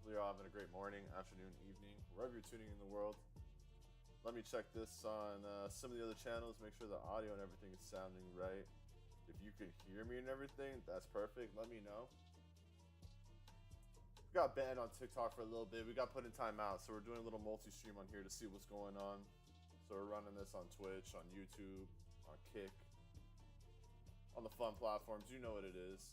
Hopefully you're all having a great morning, afternoon, evening, wherever you're tuning in the world. Let me check this on some of the other channels, make sure the audio and everything is sounding right. If you can hear me and everything, that's perfect. Let me know. We got banned on TikTok for a little bit. We got put in timeout, so we're doing a little multi-stream on here to see what's going on. So we're running this on Twitch, on YouTube, on Kick, on the fun platforms. You know what it is.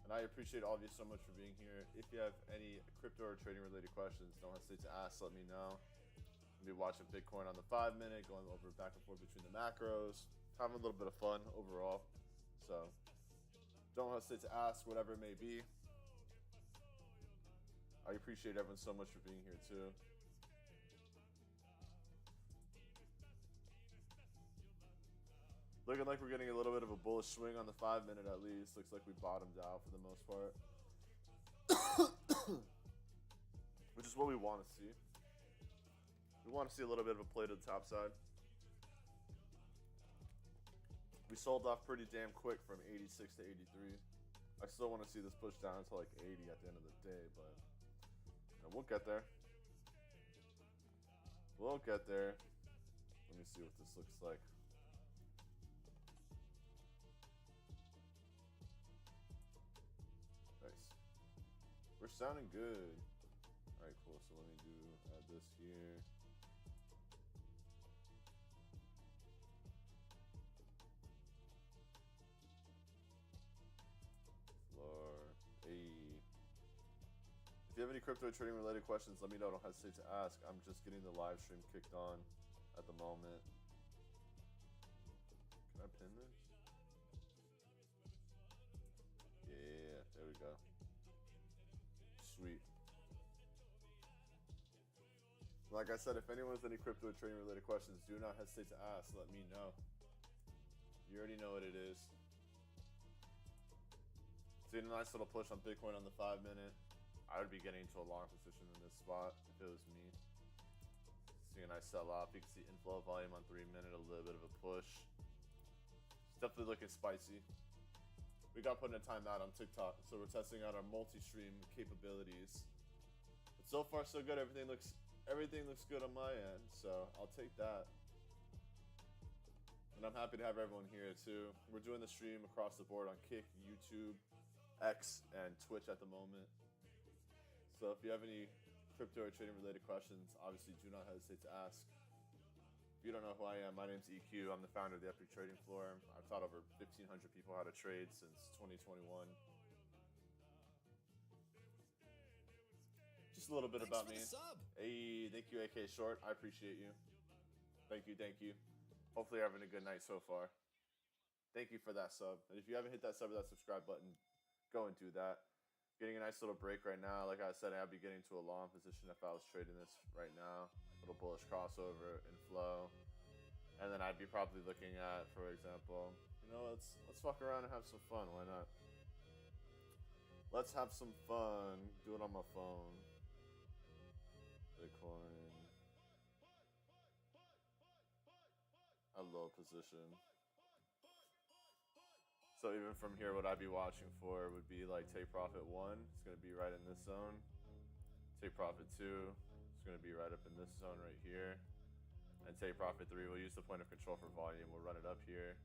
And I appreciate all of you so much for being here. If you have any crypto or trading related questions, don't hesitate to ask, let me know. I'll be watching Bitcoin on the 5-minute, going over back and forth between the macros, having a little bit of fun overall. So don't hesitate to ask, whatever it may be. I appreciate everyone so much for being here too. Looking like we're getting a little bit of a bullish swing on the 5-minute at least. Looks like we bottomed out for the most part. Which is what we want to see. We want to see a little bit of a play to the top side. We sold off pretty damn quick from 86 to 83. I still want to see this push down to like 80 at the end of the day, but we'll get there. We'll get there. Let me see what this looks like. Nice. We're sounding good. All right, cool. So let me add this here. Floor. Hey. If you have any crypto trading related questions, let me know. Don't hesitate to ask. I'm just getting the live stream kicked on at the moment. Can I pin this? Yeah, there we go. Sweet. Like I said, if anyone has any crypto or trading related questions, do not hesitate to ask. Let me know. You already know what it is. Seeing a nice little push on Bitcoin on the 5-minute. I would be getting into a long position in this spot if it was me. Seeing a nice sell off. You can see inflow volume on 3-minute, a little bit of a push. It's definitely looking spicy. We got put in a timeout on TikTok, so we're testing out our multi-stream capabilities. But so far, so good. Everything looks good on my end, so I'll take that. And I'm happy to have everyone here too. We're doing the stream across the board on Kick, YouTube, X, and Twitch at the moment. So if you have any crypto or trading related questions, obviously do not hesitate to ask. If you don't know who I am, my name's EQ. I'm the founder of the EPIQ Trading Floor. I've taught over 1,500 people how to trade since 2021. Just a little bit about me. Hey, thank you, AK Short. I appreciate you. Thank you. Hopefully you're having a good night so far. Thank you for that sub. And if you haven't hit that sub or that subscribe button, go and do that. Getting a nice little break right now. Like I said, I'd be getting to a long position if I was trading this right now. Little bullish crossover and flow. And then I'd be probably looking at, for example, let's fuck around and have some fun. Why not? Let's have some fun. Do it on my phone. Bitcoin. A low position. So even from here, what I'd be watching for would be like take profit 1. It's going to be right in this zone. Take profit 2. It's going to be right up in this zone right here. And take profit 3. We'll use the point of control for volume. We'll run it up here.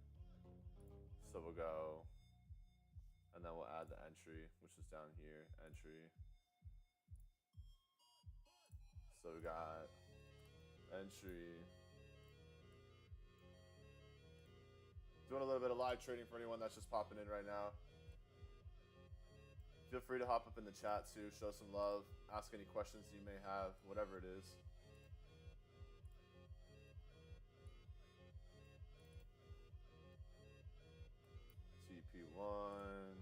So we'll go. And then we'll add the entry, which is down here. Entry. So we got entry. Doing a little bit of live trading for anyone that's just popping in right now. Feel free to hop up in the chat too, show some love, ask any questions you may have, whatever it is. TP1.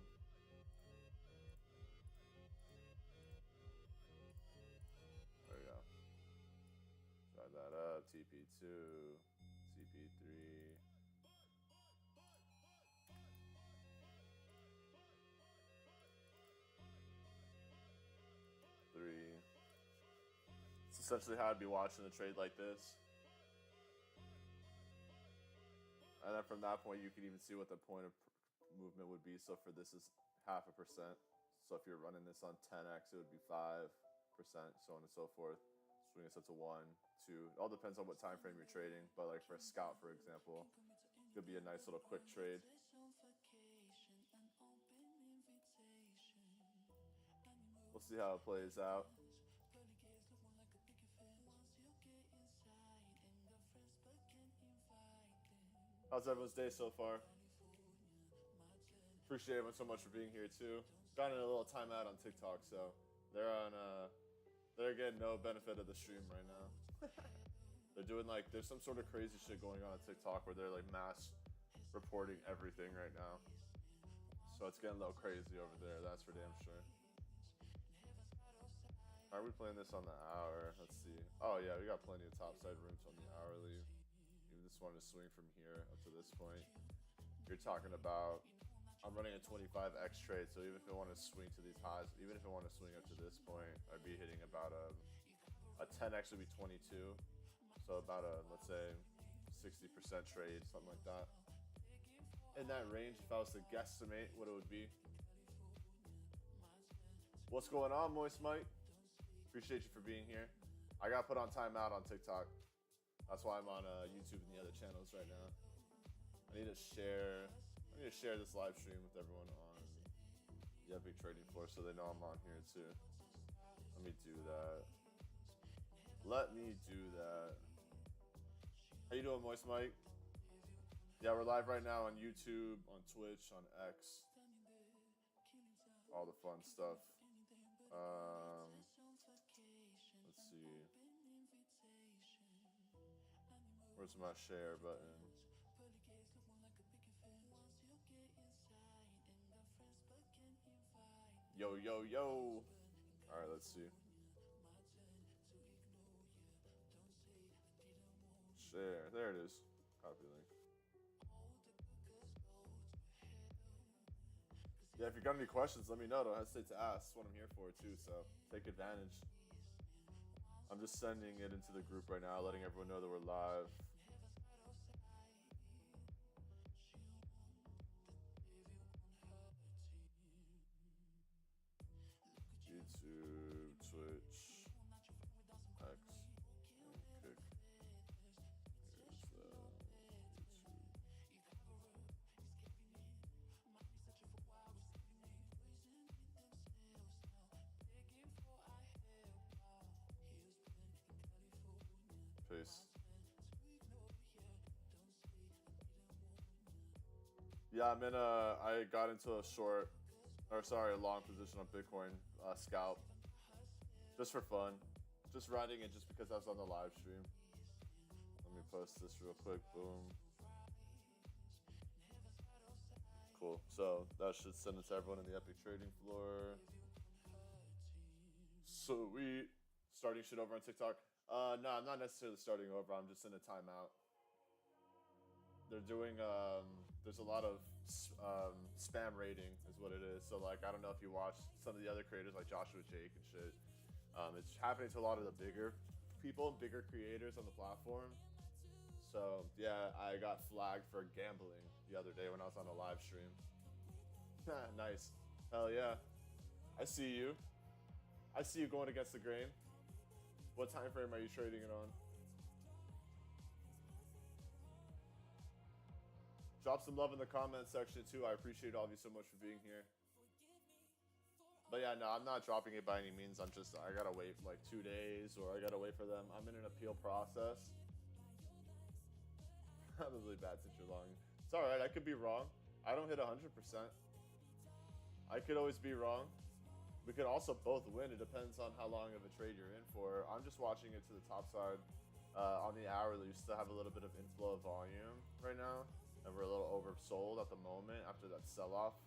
There we go. Try that up. TP2, TP3. It's essentially how I'd be watching the trade like this. And then from that point, you can even see what the point of movement would be. So for this is 0.5%. So if you're running this on 10x, it would be 5%, so on and so forth. Swing this up to 1, 2. It all depends on what time frame you're trading. But like for a scout, for example, it could be a nice little quick trade. We'll see how it plays out. How's everyone's day so far? Appreciate everyone so much for being here too. Got in a little timeout on TikTok, so they're getting no benefit of the stream right now. They're doing like there's some sort of crazy shit going on TikTok where they're like mass reporting everything right now. So it's getting a little crazy over there, that's for damn sure. How are we playing this on the hour? Let's see. Oh yeah, we got plenty of topside rooms on the hourly. Even just wanted to swing from here up to this point. You're talking about, I'm running a 25x trade, so even if I want to swing to these highs, even if I want to swing up to this point, I'd be hitting about a 10x would be 22. So about a, let's say, 60% trade, something like that. In that range, if I was to guesstimate what it would be. What's going on, Moist Mike? Appreciate you for being here. I got put on timeout on TikTok. That's why I'm on YouTube and the other channels right now. I need to share this live stream with everyone on the Epic Trading Floor so they know I'm on here too. Let me do that. How you doing, Moist Mike? Yeah, we're live right now on YouTube, on Twitch, on X. All the fun stuff. Let's see. Where's my share button? Yo, yo, yo. All right, let's see. Share. There it is. Copy link. Yeah, if you got any questions, let me know. Don't hesitate to ask. That's what I'm here for, too, so take advantage. I'm just sending it into the group right now, letting everyone know that we're live. YouTube, Twitch, X, and Kick. Here's the YouTube. Peace. Yeah, I got into a long position on Bitcoin scalp. Just for fun. Just riding it just because I was on the live stream. Let me post this real quick. Boom. Cool. So that should send it to everyone in the Epic Trading Floor. Sweet. Starting shit over on TikTok. No, I'm not necessarily starting over. I'm just in a timeout. They're doing, there's a lot of spam rating is what it is. So like, I don't know if you watch some of the other creators like Joshua Jake and shit. It's happening to a lot of the bigger people, bigger creators on the platform. So yeah, I got flagged for gambling the other day when I was on a live stream. Nice. Hell yeah. I see you. I see you going against the grain. What time frame are you trading it on? Drop some love in the comment section too. I appreciate all of you so much for being here. But yeah, no, I'm not dropping it by any means. I gotta wait like 2 days, or I gotta wait for them. I'm in an appeal process. Probably bad since you're long. It's all right. I could be wrong. I don't hit 100%. I could always be wrong. We could also both win. It depends on how long of a trade you're in for. I'm just watching it to the top side. On the hourly, we still have a little bit of inflow of volume right now. And we're a little oversold at the moment after that sell-off.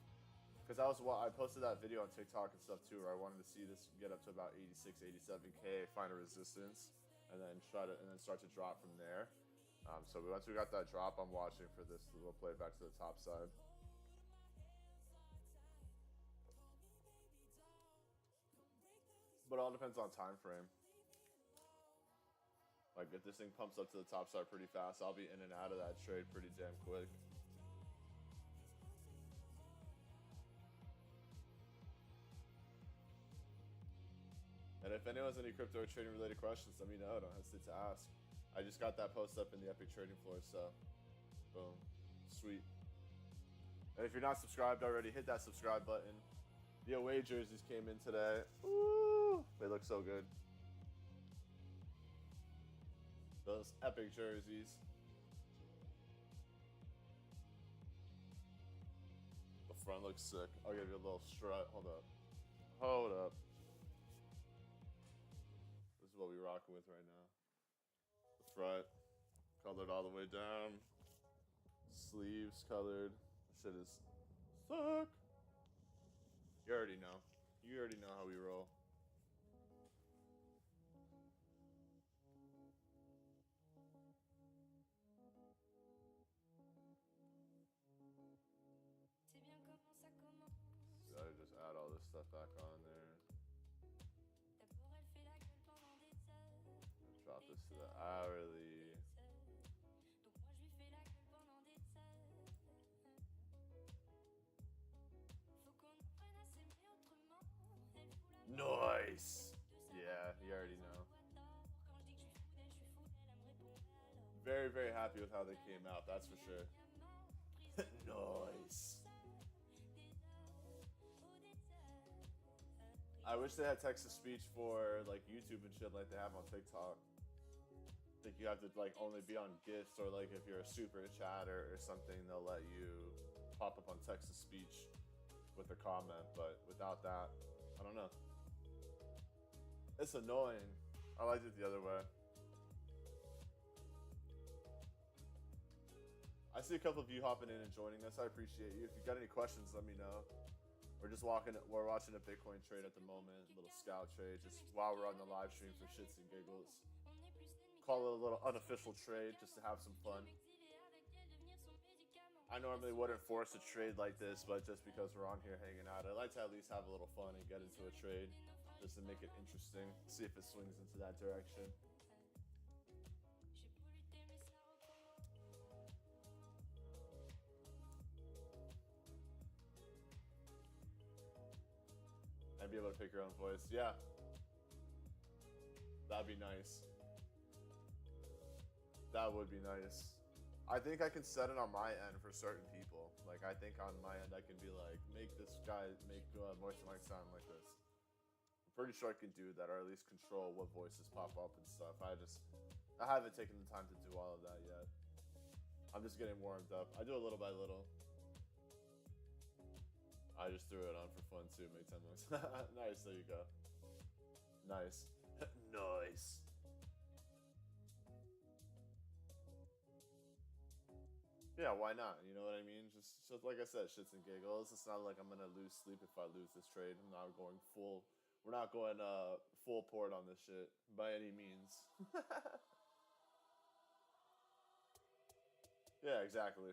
Because I posted that video on TikTok and stuff too, where I wanted to see this get up to about 86, 87K, find a resistance, and then start to drop from there. So once we got that drop, I'm watching for this little play back to the top side. But it all depends on time frame. Like if this thing pumps up to the top side pretty fast, I'll be in and out of that trade pretty damn quick. And if anyone has any crypto or trading related questions, let me know. Don't hesitate to ask. I just got that post up in the EPIQ trading floor, so boom, sweet. And if you're not subscribed already, hit that subscribe button. The away jerseys came in today. Ooh, they look so good. Those epic jerseys. The front looks sick. I'll give you a little strut. Hold up. Hold up. This is what we're rocking with right now. The front, colored all the way down. Sleeves colored. Shit is sick. You already know. You already know how we roll. So I just add all this stuff back on there. Drop this to the hourly. Nice. Yeah, you already know. Very, very happy with how they came out, that's for sure. Nice. I wish they had text to speech for like YouTube and shit like they have on TikTok. I think you have to like only be on GIFs, or like if you're a super chatter or something, they'll let you pop up on text to speech with a comment. But without that, I don't know. It's annoying. I liked it the other way. I see a couple of you hopping in and joining us. I appreciate you. If you got any questions, let me know. We're watching a Bitcoin trade at the moment, a little scout trade, just while we're on the live stream for shits and giggles. Call it a little unofficial trade just to have some fun. I normally wouldn't force a trade like this, but just because we're on here hanging out, I like to at least have a little fun and get into a trade just to make it interesting, see if it swings into that direction. And be able to pick your own voice. Yeah. That'd be nice. That would be nice. I think I can set it on my end for certain people. Like, I think on my end I can be like, make this guy make Moist Mike sound like this. I'm pretty sure I can do that, or at least control what voices pop up and stuff. I haven't taken the time to do all of that yet. I'm just getting warmed up. I do a little by little. I just threw it on for fun too, make 10 minutes. Nice, there you go. Nice. Nice. Yeah, why not? You know what I mean? Just like I said, shits and giggles. It's not like I'm gonna lose sleep if I lose this trade. I'm not going full. We're not going full port on this shit by any means. Yeah, exactly.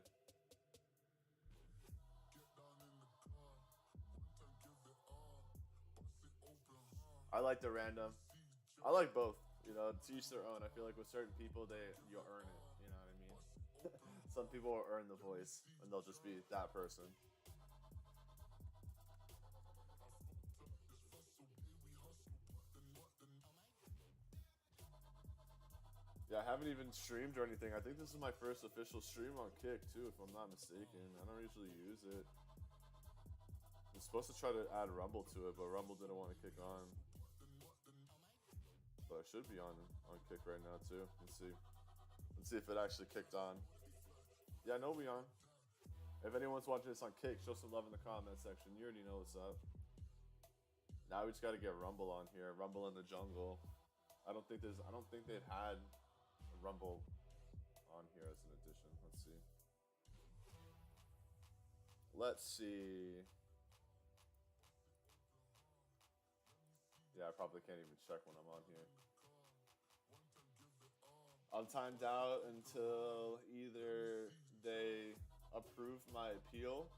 I like the random. I like both. You know, to each their own. I feel like with certain people, you'll earn it. You know what I mean? Some people will earn the voice, and they'll just be that person. Yeah, I haven't even streamed or anything. I think this is my first official stream on Kick too, if I'm not mistaken. I don't usually use it. I'm supposed to try to add Rumble to it, but Rumble didn't want to kick on. But I should be on Kick right now too. Let's see. Let's see if it actually kicked on. Yeah, no, we on. If anyone's watching this on Kick, show some love in the comment section. You already know what's up. Now we just got to get Rumble on here. Rumble in the jungle. I don't think they've had a Rumble on here as an addition. Let's see. Let's see. Yeah, I probably can't even check when I'm on here. I'm timed out until either they approve my appeal,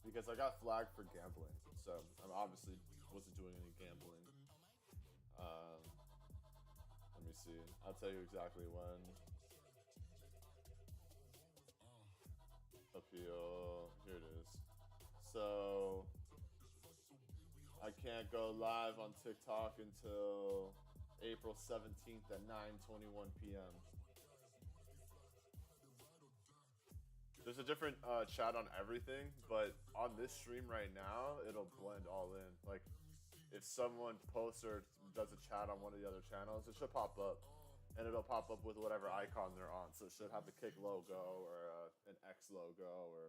because I got flagged for gambling. So I obviously wasn't doing any gambling. Let me see. I'll tell you exactly when. Appeal. Here it is. So I can't go live on TikTok until April 17th at 9:21 p.m. There's a different chat on everything, but on this stream right now, it'll blend all in. Like, if someone posts or does a chat on one of the other channels, it should pop up. And it'll pop up with whatever icon they're on. So it should have the Kick logo or an X logo or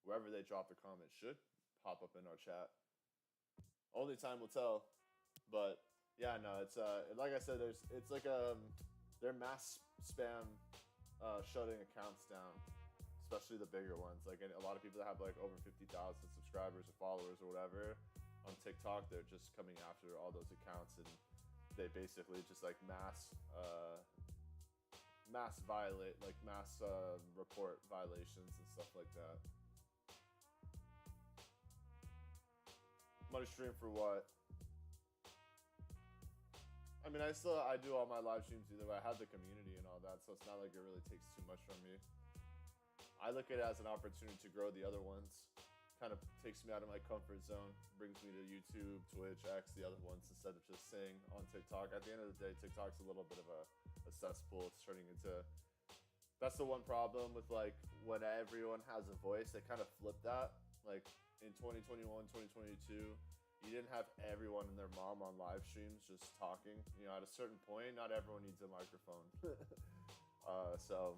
wherever they drop the comment should pop up in our chat. Only time will tell. But yeah, no, it's like I said, it's like they're mass spam shutting accounts down, especially the bigger ones. Like a lot of people that have like over 50,000 subscribers or followers or whatever on TikTok, they're just coming after all those accounts, and they basically just like mass violate, like mass report violations and stuff like that. Money stream for what? I mean, I do all my live streams either way. I have the community and all that, so it's not like it really takes too much from me. I look at it as an opportunity to grow the other ones. Kind of takes me out of my comfort zone, brings me to YouTube, Twitch, X, the other ones, instead of just saying on TikTok. At the end of the day, TikTok's a little bit of a cesspool. It's turning into... That's the one problem with, like, when everyone has a voice, they kind of flip that. Like, in 2021, 2022, you didn't have everyone and their mom on live streams just talking. You know, at a certain point, not everyone needs a microphone. So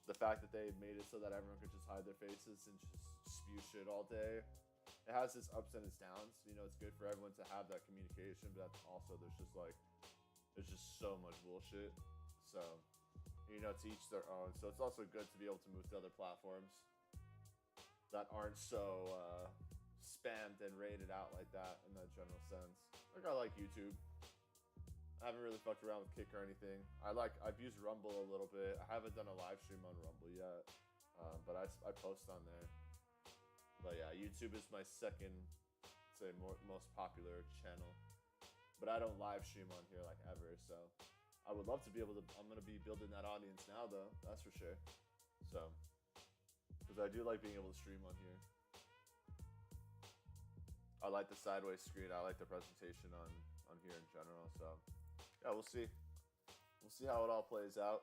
the fact that they made it so that everyone could just hide their faces and just spew shit all day, it has its ups and its downs. You know, it's good for everyone to have that communication, but also there's just so much bullshit. So, you know, to each their own. So it's also good to be able to move to other platforms that aren't so spammed and rated out like that in that general sense. Like, I like YouTube. I haven't really fucked around with Kick or anything. I've used Rumble a little bit. I haven't done a live stream on Rumble yet, but I post on there. But yeah, YouTube is my second, say, most popular channel. But I don't live stream on here like ever, so I would love to be able to. I'm gonna be building that audience now, though. That's for sure. So, because I do like being able to stream on here. I like the sideways screen. I like the presentation on here in general. So, yeah, we'll see. We'll see how it all plays out.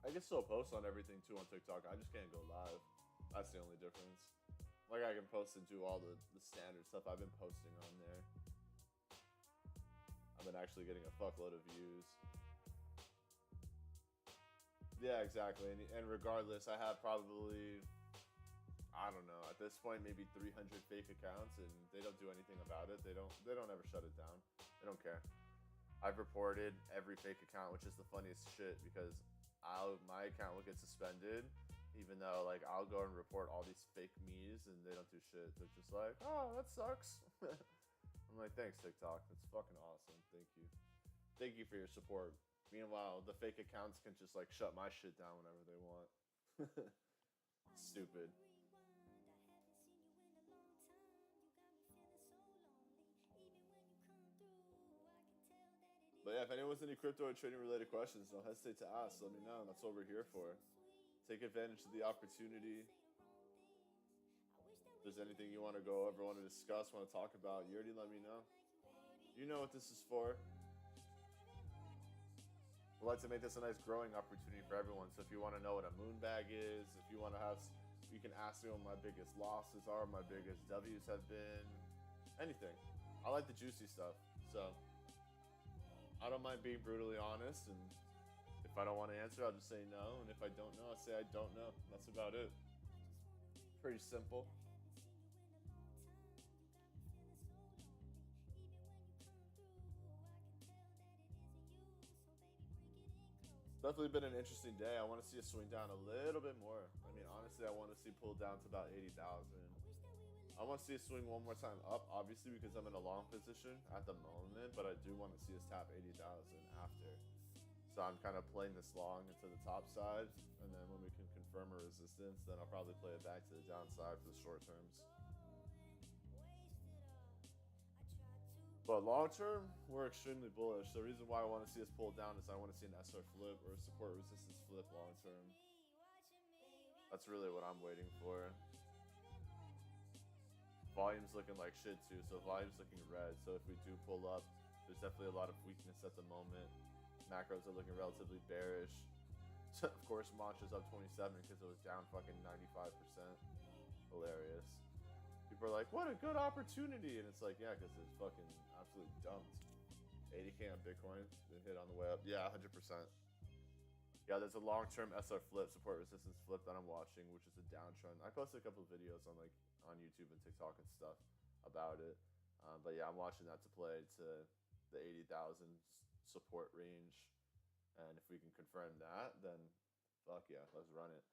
I can still post on everything too on TikTok. I just can't go live. That's the only difference. Like, I can post and do all the standard stuff I've been posting on there. I've been actually getting a fuckload of views. Yeah, exactly. And regardless, I have probably, I don't know, at this point maybe 300 fake accounts, and they don't do anything about it. They don't ever shut it down. They don't care. I've reported every fake account, which is the funniest shit, because my account will get suspended, even though, like, I'll go and report all these fake me's and they don't do shit. They're just like, oh, that sucks. I'm like, thanks, TikTok. That's fucking awesome. Thank you. Thank you for your support. Meanwhile, the fake accounts can just, like, shut my shit down whenever they want. Stupid. But yeah, if anyone has any crypto or trading related questions, don't hesitate to ask. Let me know. That's what we're here for. Take advantage of the opportunity. If there's anything you want to go over, want to discuss, want to talk about, you already let me know. You know what this is for. We'd like to make this a nice growing opportunity for everyone. So if you want to know what a moon bag is, if you want to have, you can ask me what my biggest losses are, my biggest W's have been, anything. I like the juicy stuff. So I don't mind being brutally honest, and if I don't want to answer, I'll just say no, and if I don't know, I'll say I don't know. That's about it. Pretty simple. Definitely been an interesting day. I want to see it swing down a little bit more. I mean, honestly, I want to see it pull down to about 80,000. I want to see it swing one more time up, obviously, because I'm in a long position at the moment, but I do want to see us tap 80,000 after. So I'm kind of playing this long into the top side, and then when we can confirm a resistance, then I'll probably play it back to the downside for the short terms. But long term, we're extremely bullish. The reason why I want to see us pull down is I want to see an SR flip or a support resistance flip long term. That's really what I'm waiting for. Volume's looking like shit too, so volume's looking red. So if we do pull up, there's definitely a lot of weakness at the moment. Macros are looking relatively bearish. Of course, Mantra's up 27 because it was down fucking 95%. Hilarious. People are like, what a good opportunity. And it's like, yeah, because it's fucking absolutely dumped. 80K on Bitcoin. Then hit on the way up. Yeah, 100%. Yeah, there's a long-term SR flip, support resistance flip that I'm watching, which is a downtrend. I posted a couple of videos on YouTube and TikTok and stuff about it. But yeah, I'm watching that to play to the 80,000 support range. And if we can confirm that, then fuck yeah, let's run it.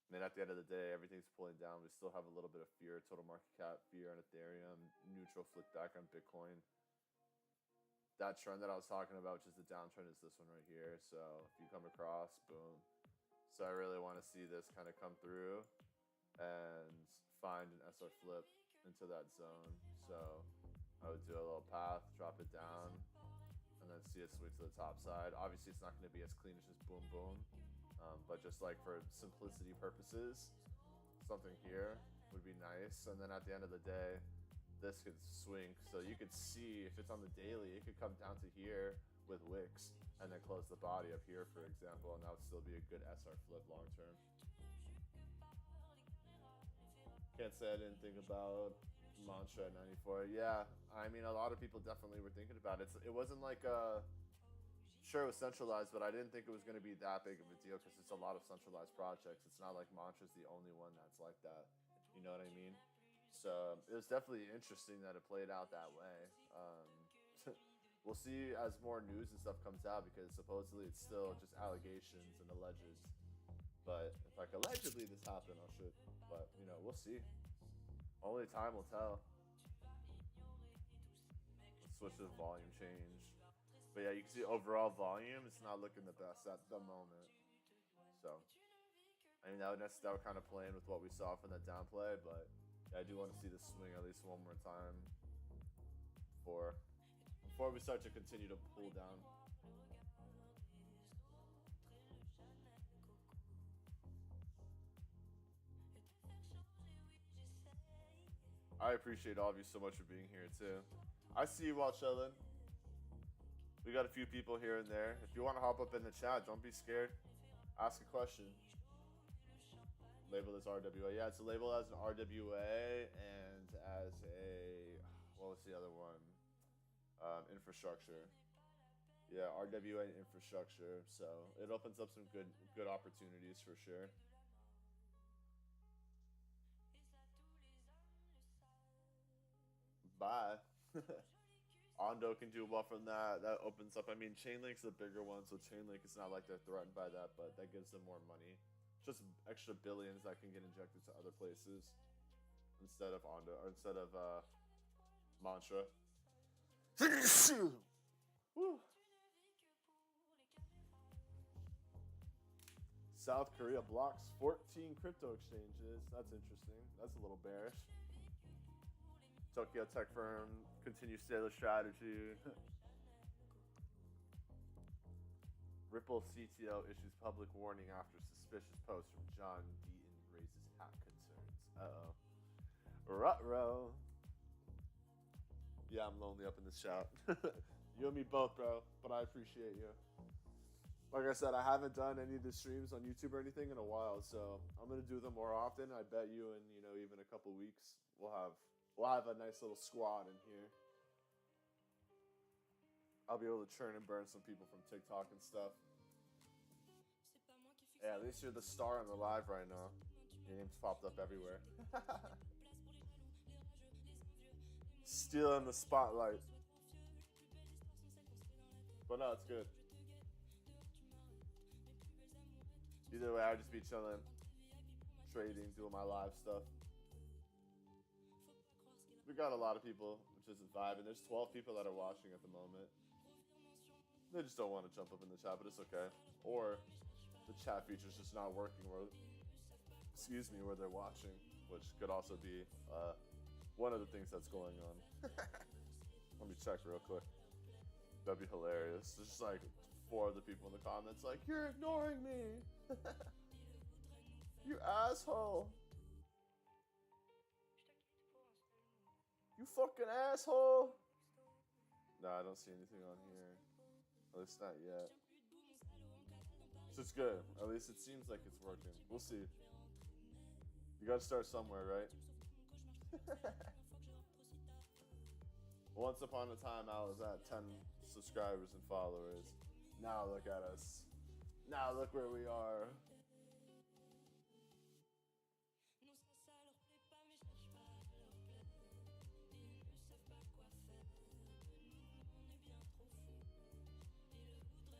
And then at the end of the day, everything's pulling down. We still have a little bit of fear, total market cap, fear on Ethereum, neutral flick back on Bitcoin. That trend that I was talking about, which is the downtrend, is this one right here. So if you come across, boom. So I really want to see this kind of come through and find an SR flip into that zone. So I would do a little path, drop it down, and then see it swing to the top side. Obviously, it's not going to be as clean as just boom, boom. But just like for simplicity purposes, something here would be nice. And then at the end of the day, this could swing. So you could see if it's on the daily, it could come down to here with wicks and then close the body up here, for example, and that would still be a good SR flip long term. Can't say I didn't think about Mantra at 94. Yeah, I mean, a lot of people definitely were thinking about it. It wasn't like sure, it was centralized, but I didn't think it was going to be that big of a deal because it's a lot of centralized projects. It's not like Mantra's the only one that's like that. You know what I mean? So it was definitely interesting that it played out that way. We'll see as more news and stuff comes out because supposedly it's still just allegations and alleges. But if like allegedly this happened, I'll shoot. But you know, we'll see. Only time will tell. Let's switch to the volume change. But yeah, you can see overall volume, it's not looking the best at the moment. So, I mean, that would kind of play in with what we saw from that downplay, but yeah, I do want to see this swing at least one more time before we start to continue to pull down. I appreciate all of you so much for being here too. I see you while chilling. We got a few people here and there. If you want to hop up in the chat, don't be scared. Ask a question. Labeled as RWA. Yeah, it's labeled as an RWA and as a, what was the other one? Infrastructure. Yeah, RWA and infrastructure. So it opens up some good opportunities for sure. Bye. Ondo can do well from that. That opens up. I mean, Chainlink's the bigger one, so Chainlink is not like they're threatened by that, but that gives them more money. Just extra billions that can get injected to other places instead of Ondo or instead of Mantra. South Korea blocks 14 crypto exchanges. That's interesting. That's a little bearish. Tokyo tech firm continues daily strategy. Ripple CTO issues public warning after suspicious post from John Deaton raises hack concerns. Uh-oh. Ruh-roh. Yeah, I'm lonely up in this chat. You and me both, bro, but I appreciate you. Like I said, I haven't done any of the streams on YouTube or anything in a while, so I'm going to do them more often. I bet you in, even a couple weeks, we'll have a nice little squad in here. I'll be able to churn and burn some people from TikTok and stuff. Yeah, at least you're the star on the live right now. Your name's popped up everywhere. Still in the spotlight. But no, it's good. Either way, I'll just be chilling, trading, doing my live stuff. We got a lot of people, which is a vibe, and there's 12 people that are watching at the moment. They just don't want to jump up in the chat, but it's okay. Or the chat feature's just not working where they're watching, which could also be one of the things that's going on. Let me check real quick. That'd be hilarious. There's just like 4 of the people in the comments like, you're ignoring me. You asshole. You fucking asshole. No, I don't see anything on here. At least not yet. So it's good. At least it seems like it's working. We'll see. You gotta start somewhere, right? Once upon a time, I was at 10 subscribers and followers. Now look at us. Now look where we are.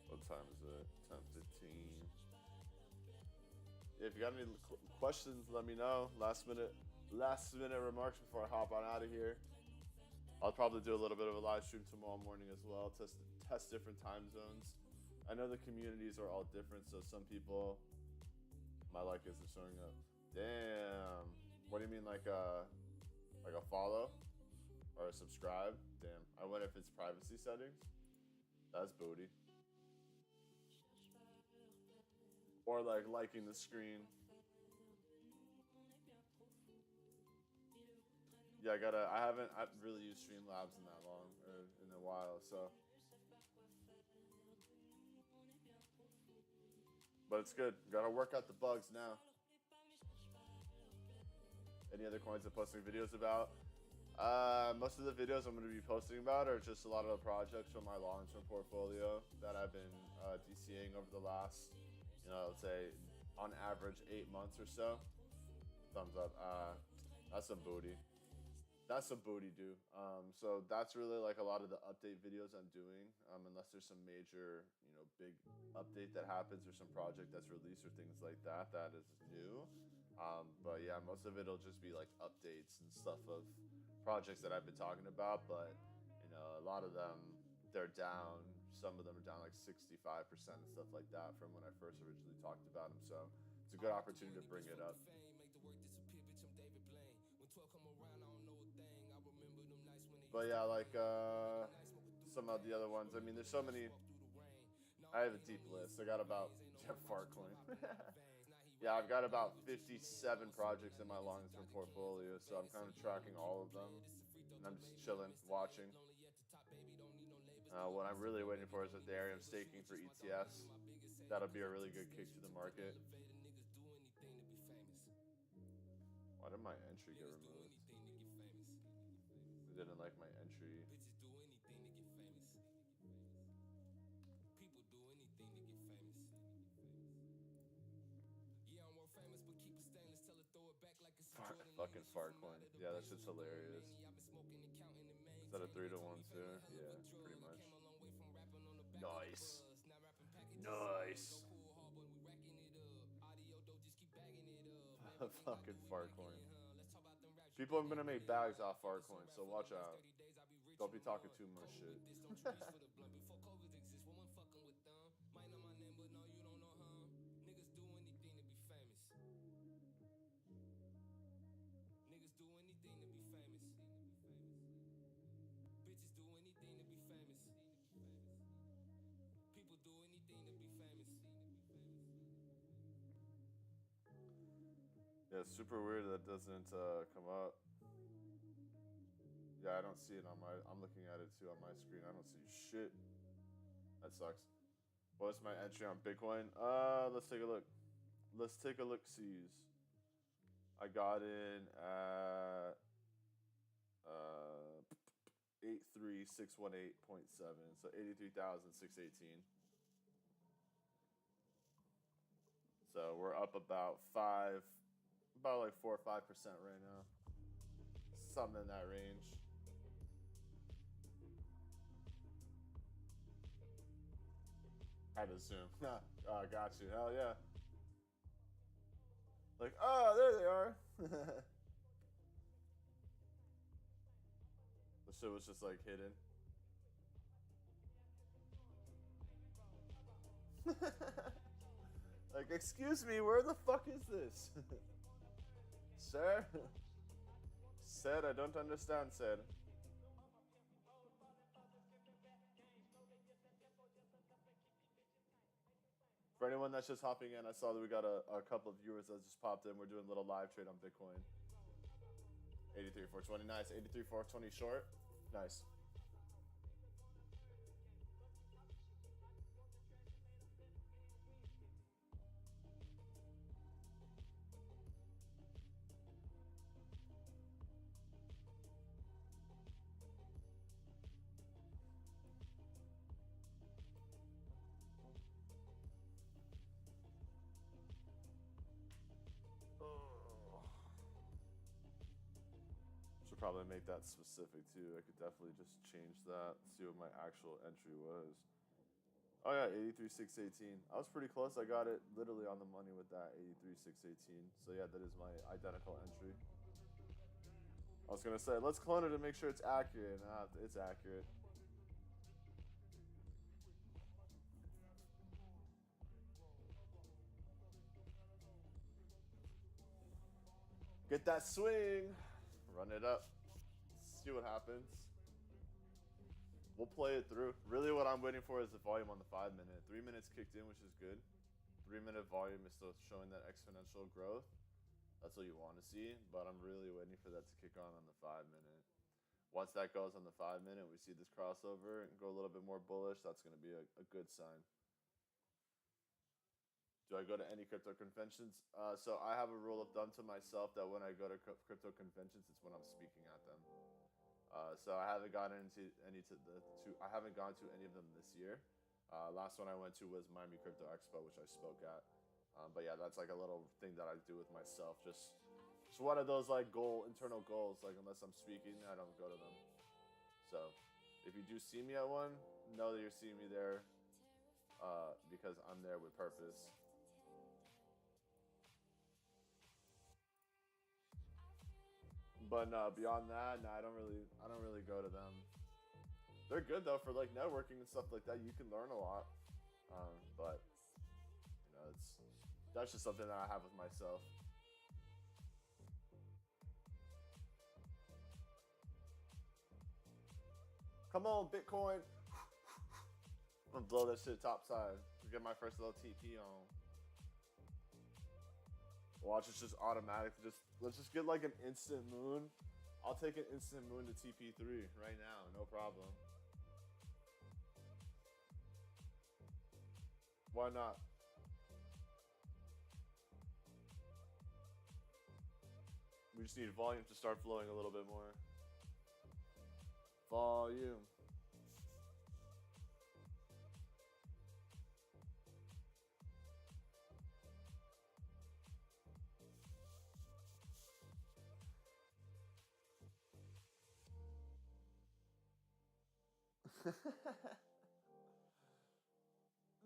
What time is it? 10:15. If you got any questions, let me know. Last minute remarks before I hop on out of here. I'll probably do a little bit of a live stream tomorrow morning as well. Test different time zones. I know the communities are all different, so some people, my like isn't showing up. Damn. What do you mean, like a follow or a subscribe? Damn. I wonder if it's privacy settings. That's booty. Or like liking the screen. Yeah, I've really used Streamlabs in that long, or in a while, so. But it's good. Gotta work out the bugs now. Any other coins I'm posting videos about? Most of the videos I'm going to be posting about are just a lot of the projects from my long-term portfolio that I've been DCing over the last, let's say, on average, 8 months or so. Thumbs up. That's some booty. That's some booty, dude. So that's really like a lot of the update videos I'm doing, unless there's some major, big update that happens or some project that's released or things like that that is new. But yeah, most of it'll just be like updates and stuff of projects that I've been talking about. But a lot of them, they're down. Some of them are down like 65% and stuff like that from when I first originally talked about them. So it's a good opportunity to bring it up. But yeah, like some of the other ones. I mean, there's so many. I have a deep list. I got about Farcoin. Yeah, I've got about 57 projects in my long-term portfolio, so I'm kind of tracking all of them, and I'm just chilling, watching. What I'm really waiting for is Ethereum staking for ETFs. That'll be a really good kick to the market. Why did my entry get removed? I didn't like my entry. Fucking Farcoin. Yeah, that shit's hilarious. Is that a 3-to-1 too? Yeah, pretty much. Nice. Nice. Fucking Farcoin. People are gonna make bags off Farcoin, so watch out. Don't be talking too much shit. Yeah, it's super weird that doesn't come up. Yeah, I don't see it on my. I'm looking at it too on my screen. I don't see shit. That sucks. What's my entry on Bitcoin? Let's take a look. Let's take a look. Sees. I got in at 83618.7, so 83,618. So we're up about like 4 or 5% right now. Something in that range. Had to zoom. Got you. Hell yeah. Like, oh, there they are. The shit was just like hidden. Like, excuse me, where the fuck is this? Sir? Said, I don't understand, said. For anyone that's just hopping in, I saw that we got a couple of viewers that just popped in. We're doing a little live trade on Bitcoin. 83,420, nice. 83,420 short, nice. Should probably make that specific too. I could definitely just change that, see what my actual entry was. Oh yeah, 83,618. I was pretty close. I got it literally on the money with that 83,618. So yeah, that is my identical entry. I was gonna say, let's clone it to make sure it's accurate. Nah, it's accurate. Get that swing. Run it up. See what happens. We'll play it through. Really what I'm waiting for is the volume on the 5 minute. 3 minutes kicked in, which is good. 3 minute volume is still showing that exponential growth. That's what you want to see, but I'm really waiting for that to kick on the 5 minute. Once that goes on the 5 minute, we see this crossover and go a little bit more bullish. That's going to be a good sign. Do I go to any crypto conventions? So I have a rule of thumb to myself that when I go to crypto conventions, it's when I'm speaking at them. So I haven't gotten into I haven't gone to any of them this year. Last one I went to was Miami Crypto Expo, which I spoke at. But yeah, that's like a little thing that I do with myself. Just one of those like internal goals. Like unless I'm speaking, I don't go to them. So if you do see me at one, know that you're seeing me there because I'm there with purpose. But no, beyond that, no, I don't really go to them. They're good though for like networking and stuff like that. You can learn a lot, but you know, that's just something that I have with myself. Come on, Bitcoin! I'm gonna blow that shit topside. Get my first little TP on. Watch, it's just automatic. Let's just get like an instant moon. I'll take an instant moon to TP3 right now, no problem. Why not? We just need volume to start flowing a little bit more. Volume.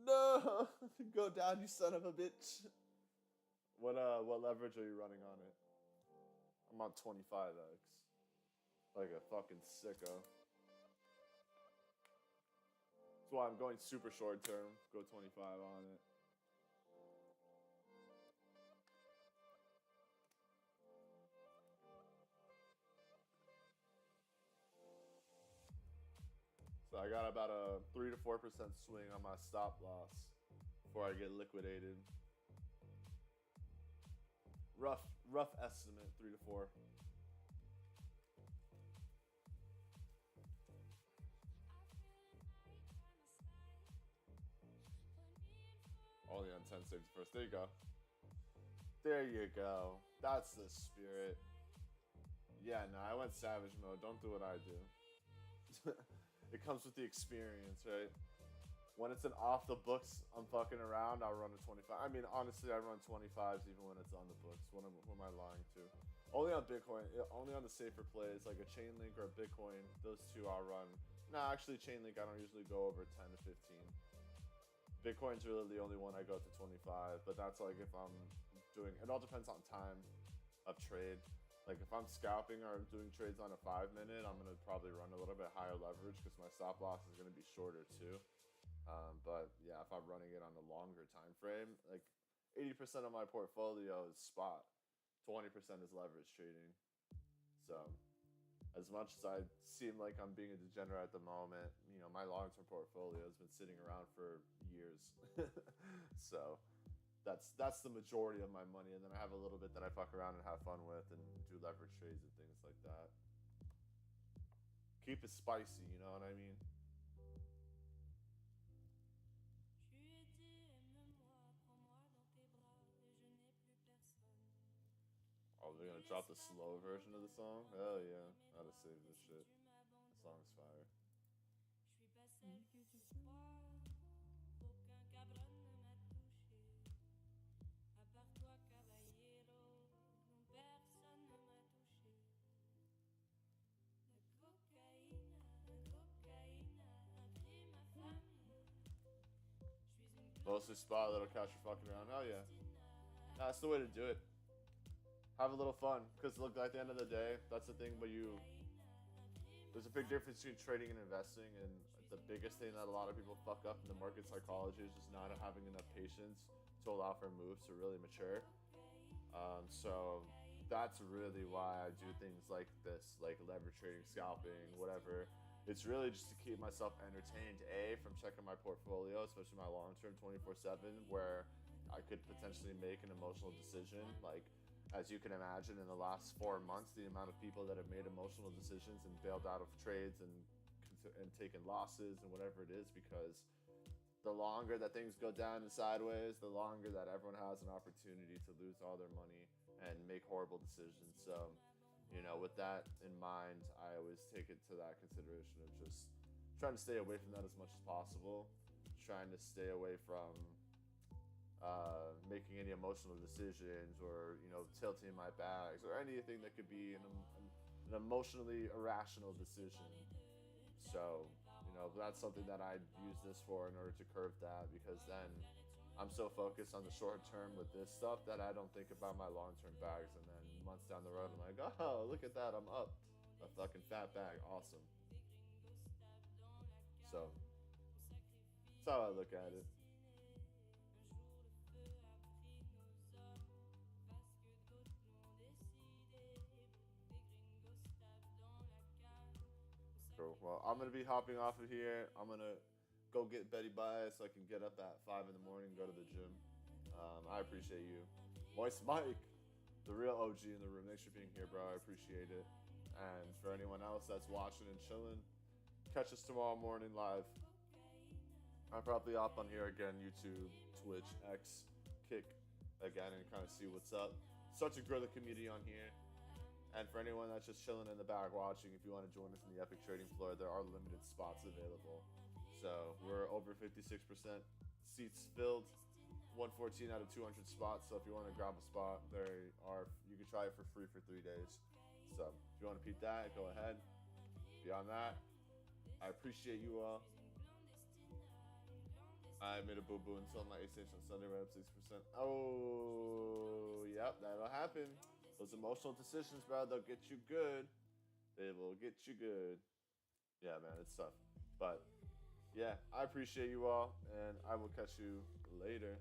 No, go down, you son of a bitch. What leverage are you running on it? I'm on 25x, like a fucking sicko. That's why I'm going super short term. Go 25 on it. So I got about a 3 to 4% swing on my stop loss before I get liquidated. Rough estimate, 3 to 4. Only on 1061st. There you go. There you go. That's the spirit. Yeah, no, I went savage mode. Don't do what I do. It comes with the experience, right? When it's an off the books, I'm fucking around, I'll run a 25. I mean, honestly, I run 25s even when it's on the books. What am I lying to? Only on Bitcoin, only on the safer plays, like a Chainlink or a Bitcoin, those two I'll run. Nah, actually, Chainlink, I don't usually go over 10 to 15. Bitcoin's really the only one I go to 25, but that's like if I'm doing, it all depends on time of trade. Like if I'm scalping or doing trades on a 5 minute, I'm gonna probably run a little bit higher leverage because my stop loss is gonna be shorter too. But yeah, if I'm running it on a longer time frame, like 80% of my portfolio is spot, 20% is leverage trading. So As much as I seem like I'm being a degenerate at the moment, you know, my long-term portfolio has been sitting around for years. So that's the majority of my money, and then I have a little bit that I fuck around and have fun with and do leverage trades and things like that. Keep it spicy, you know what I mean? Oh, they're gonna drop the slow version of the song? Hell yeah. I gotta save this shit. The song's fire. Mostly spot, little catch you fucking around. Hell yeah. That's the way to do it. Have a little fun, because look, at the end of the day, that's the thing. But there's a big difference between trading and investing, and the biggest thing that a lot of people fuck up in the market psychology is just not having enough patience to allow for moves to really mature. So that's really why I do things like this, like leverage trading, scalping, whatever. It's really just to keep myself entertained, from checking my portfolio, especially my long-term 24/7, where I could potentially make an emotional decision. Like, as you can imagine, in the last 4 months, the amount of people that have made emotional decisions and bailed out of trades and taken losses and whatever it is, because the longer that things go down and sideways, the longer that everyone has an opportunity to lose all their money and make horrible decisions. So, you know, with that in mind, I always take it to that consideration of just trying to stay away from that as much as possible, trying to stay away from making any emotional decisions, or, you know, tilting my bags, or anything that could be an emotionally irrational decision. So, you know, that's something that I use this for, in order to curb that, because then I'm so focused on the short term with this stuff that I don't think about my long term bags. And then months down the road, I'm like, oh, look at that, I'm up a fucking fat bag. Awesome. So that's how I look at it. Cool. Well, I'm gonna be hopping off of here. I'm gonna go get Betty by so I can get up at 5 in the morning and go to the gym. I appreciate you, Moist Mike, the real OG in the room. Thanks for being here, bro. I appreciate it. And for anyone else that's watching and chilling, catch us tomorrow morning live. I'll probably hop on here again, YouTube, Twitch, X, Kick again, and kind of see what's up. Start to grow the community on here. And for anyone that's just chilling in the back watching, if you want to join us in the Epic trading floor, there are limited spots available. So we're over 56% seats filled, 114 out of 200 spots. So if you want to grab a spot, there are. You can try it for free for 3 days. So if you want to peep that, go ahead. Beyond that, I appreciate you all. I made a boo-boo until my 8th on Sunday, right up 6%. Oh, yep, that'll happen. Those emotional decisions, bro, they'll get you good. They will get you good. Yeah, man, it's tough. But, yeah, I appreciate you all, and I will catch you later.